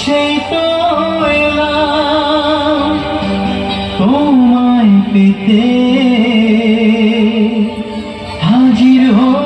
সেই তো এলাম তোমায় পেতে, হাজির হলাম।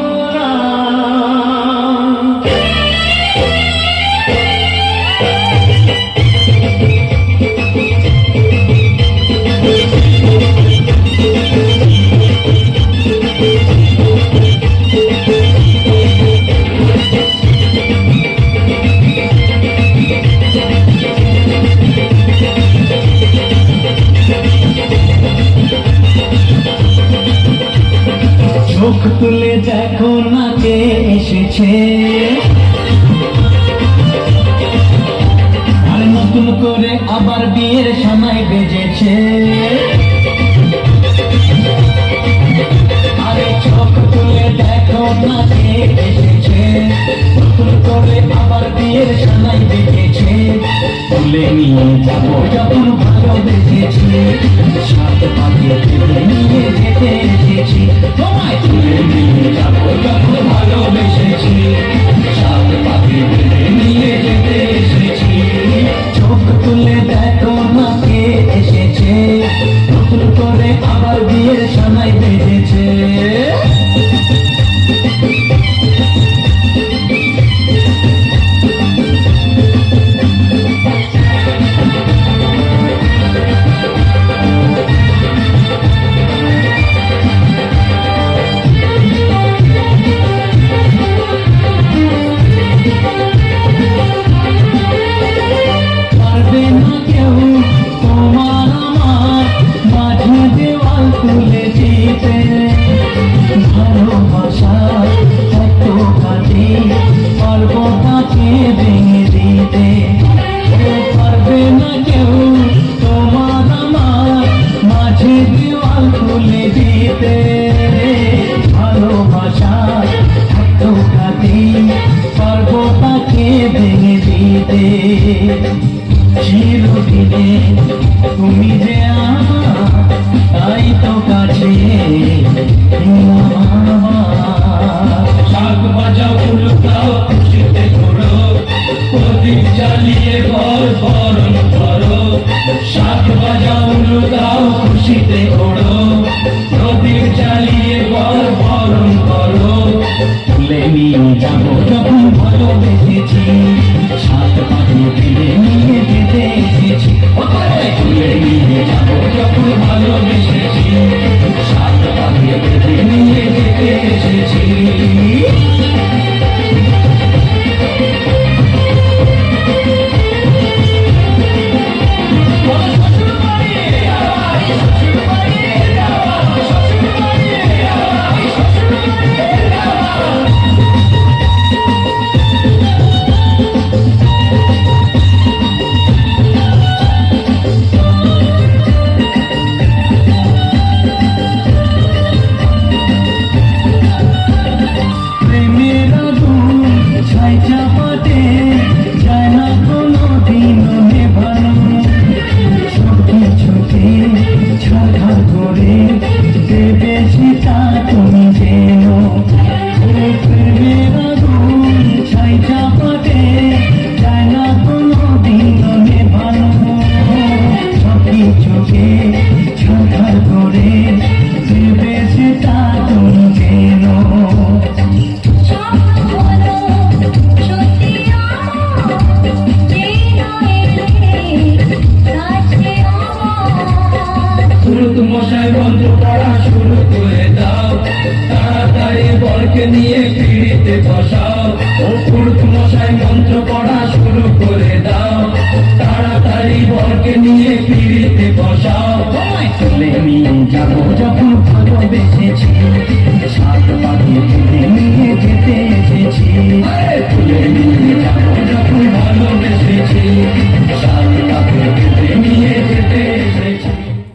চোখ তুলে দেখো না কে এসেছে, আর নতুন করে আবার বিয়ের সময় বেজেছে। আরে চোখ তুলে দেখো না কে এসেছে, নতুন করে আবার বিয়ের সময় বেজেছে। তুলে নিয়ে যাবো যখন ভালোবেসেছি, সাত পাখি নিয়ে যেতে এসেছি। তোমায় তুলে নিয়ে যাবো যখন ভালোবেসেছি, সাত পাখি নিয়ে যেতে এসেছি। চোখ তুলে দেখো না কে এসেছে, নতুন করে আবার বিয়ের সময় বেজেছে। তুলে দিতে ভালোবাসা এত কাজে পারবো তাকে ভেঙে দিতে। পারবে না কেউ তোমার আমার মাঝে দেওয়াল তুলে দিতে। ভালোবাসা এত কাজে পারবো তাকে ভেঙে দিতে। চিরদিনে তুমি যে আমার, তাই তো কাছে শাক বাজাও উল্টাও খুশিতে ঘোরো, প্রদীপ জ্বালিয়ে ঘর বরণ করো। শাক বাজাও উল্টাও খুশিতে ঘোরো, প্রদীপ জ্বালিয়ে ঘর বরণ করো। তুলে নিয়ে যাবো যখন ভালোবেসেছি, সাত পাখি ফিরে নিয়ে যেতে এসেছি। তুলে নিয়ে যাবো যখন ভালোবেসেছি, সাত পাখি ফিরে নিয়ে যেতে এসেছি। মশাই মন্ত্র পড়া শুরু করে দাও, তাড়াতাড়ি বরকে নিয়ে পিড়িতে বসাও। ও পুরুত মশাই মন্ত্র পড়া